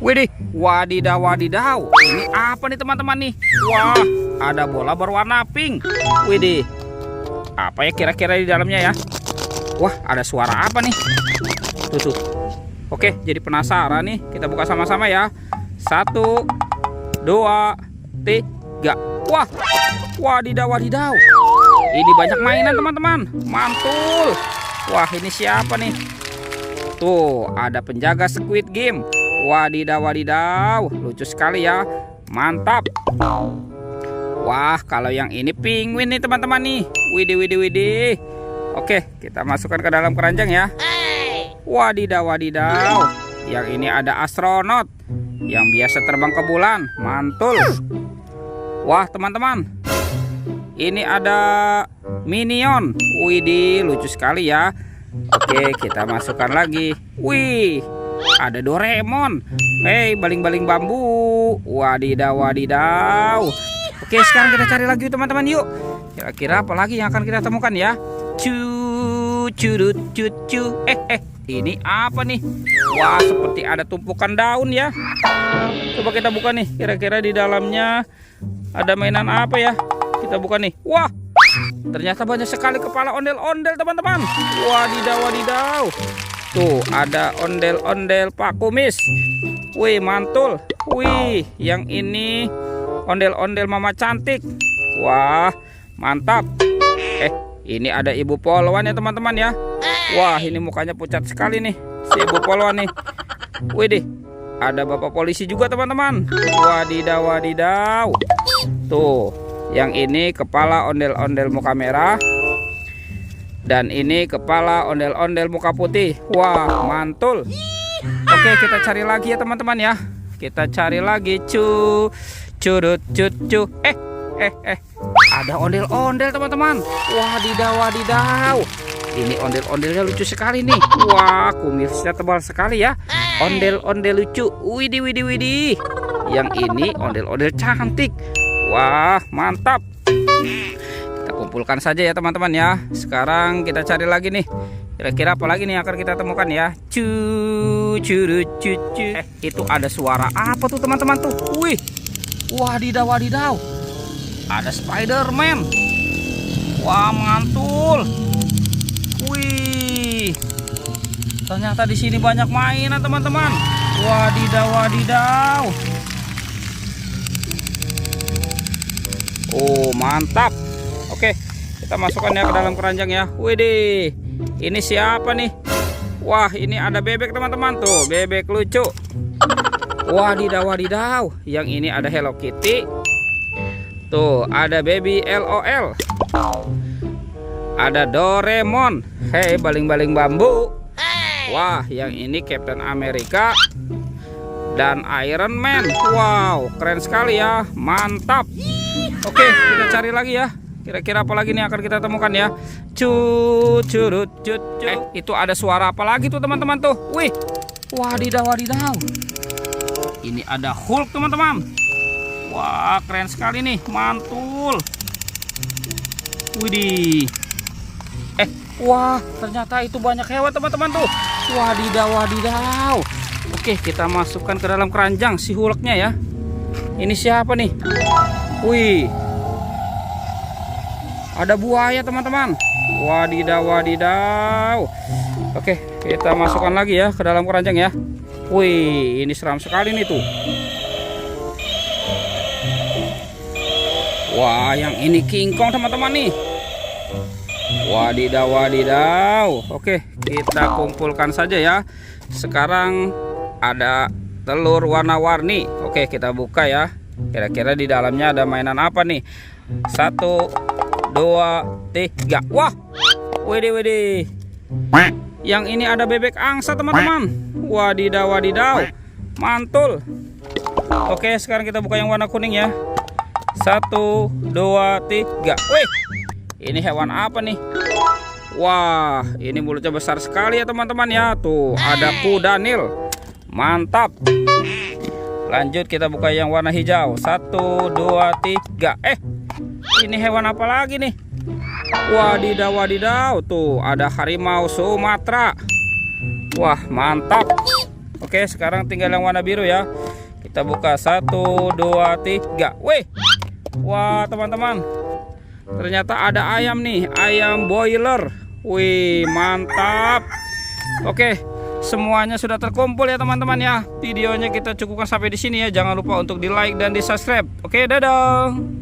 Widih, wadidaw wadidaw. Ini apa nih teman-teman nih? Wah, ada bola berwarna pink. Widih, apa ya kira-kira di dalamnya ya? Wah, ada suara apa nih? Tuh. Oke, jadi penasaran nih. Kita buka sama-sama ya. 1, 2, 3. Wah, wadidaw wadidaw. Ini banyak mainan teman-teman. Mantul. Wah, ini siapa nih? Tuh, ada penjaga Squid Game. Wadidaw wadidaw, lucu sekali ya. Mantap. Wah, kalau yang ini penguin nih teman-teman nih. Widih. Oke, kita masukkan ke dalam keranjang ya. Wadidaw wadidaw. Yang ini ada astronot yang biasa terbang ke bulan. Mantul. Wah teman-teman, ini ada minion. Widih, lucu sekali ya. Oke, kita masukkan lagi. Wih, ada Doraemon. Hei, baling-baling bambu. Wadidaw wadidaw. Oke, sekarang kita cari lagi teman-teman yuk. Kira-kira apa lagi yang akan kita temukan ya? Cu. Ini apa nih? Wah, seperti ada tumpukan daun ya. Coba kita buka nih. Kira-kira di dalamnya ada mainan apa ya? Kita buka nih. Wah, ternyata banyak sekali kepala ondel-ondel teman-teman. Wadidaw. Tuh, ada ondel-ondel Pak Kumis. Wih, mantul. Wih, yang ini ondel-ondel Mama Cantik. Wah, mantap. Ini ada Ibu Polwan ya teman-teman ya. Wah, ini mukanya pucat sekali nih si Ibu Polwan nih. Widih, ada Bapak Polisi juga teman-teman. Wadidaw. Tuh, yang ini kepala ondel-ondel muka merah. Dan ini kepala ondel-ondel muka putih. Wah, mantul. Oke, kita cari lagi ya teman-teman ya. Kita cari lagi. Curut. Ada ondel-ondel teman-teman. Wadidaw. Ini ondel-ondelnya lucu sekali nih. Wah, kumisnya tebal sekali ya. Ondel-ondel lucu. Widih. Yang ini ondel-ondel cantik. Wah, mantap. Kita kumpulkan saja ya teman-teman ya. Sekarang kita cari lagi nih. Kira-kira apa lagi nih yang akan kita temukan ya? Curut. Itu ada suara apa tuh teman-teman tuh? Wih, wadidaw. Ada Spider-Man. Wah, mantul. Wih, ternyata di sini banyak mainan teman-teman. Wadidaw. Oh, mantap. Oke, kita masukkan ya ke dalam keranjang ya. Widih, ini siapa nih? Wah, ini ada bebek teman-teman tuh, bebek lucu. Wadidaw. Yang ini ada Hello Kitty. Tuh, ada Baby LOL. Ada Doraemon. Hei, baling-baling bambu. Wah, yang ini Captain America dan Iron Man. Wow, keren sekali ya. Mantap. Oke, kita cari lagi ya. Kira-kira apa lagi nih akan kita temukan ya? Curut. Itu ada suara apa lagi tuh teman-teman tuh? Wih, wadidaw. Ini ada Hulk teman-teman. Wah, keren sekali nih. Mantul. Widih. Wah, ternyata itu banyak hewan teman-teman tuh. Wadidaw. Oke, kita masukkan ke dalam keranjang si Hulknya ya. Ini siapa nih? Wih, ada buaya teman-teman. Wadidaw. Oke, kita masukkan lagi ya ke dalam keranjang ya. Wih, ini seram sekali nih tuh. Wah, yang ini King Kong teman-teman nih. Wadidaw. Oke, kita kumpulkan saja ya. Sekarang ada telur warna-warni. Oke, kita buka ya. Kira-kira di dalamnya ada mainan apa nih? 1, 2, 3. Wah, widih. Yang ini ada bebek angsa teman-teman. Wadidaw. Mantul. Oke, sekarang kita buka yang warna kuning ya. 1, 2, 3. Wih, ini hewan apa nih? Wah, ini mulutnya besar sekali ya teman-teman ya. Tuh, ada kuda Nil. Mantap. Lanjut kita buka yang warna hijau. 1, 2, 3. Ini hewan apa lagi nih? Wadidaw. Tuh, ada harimau Sumatera. Wah, mantap. Oke, sekarang tinggal yang warna biru ya. Kita buka 1, 2, 3. Wih. Wah, teman-teman. Ternyata ada ayam nih, ayam boiler. Wih, mantap. Oke, semuanya sudah terkumpul ya teman-teman ya. Videonya kita cukupkan sampai di sini ya. Jangan lupa untuk di-like dan di-subscribe. Oke, dadah.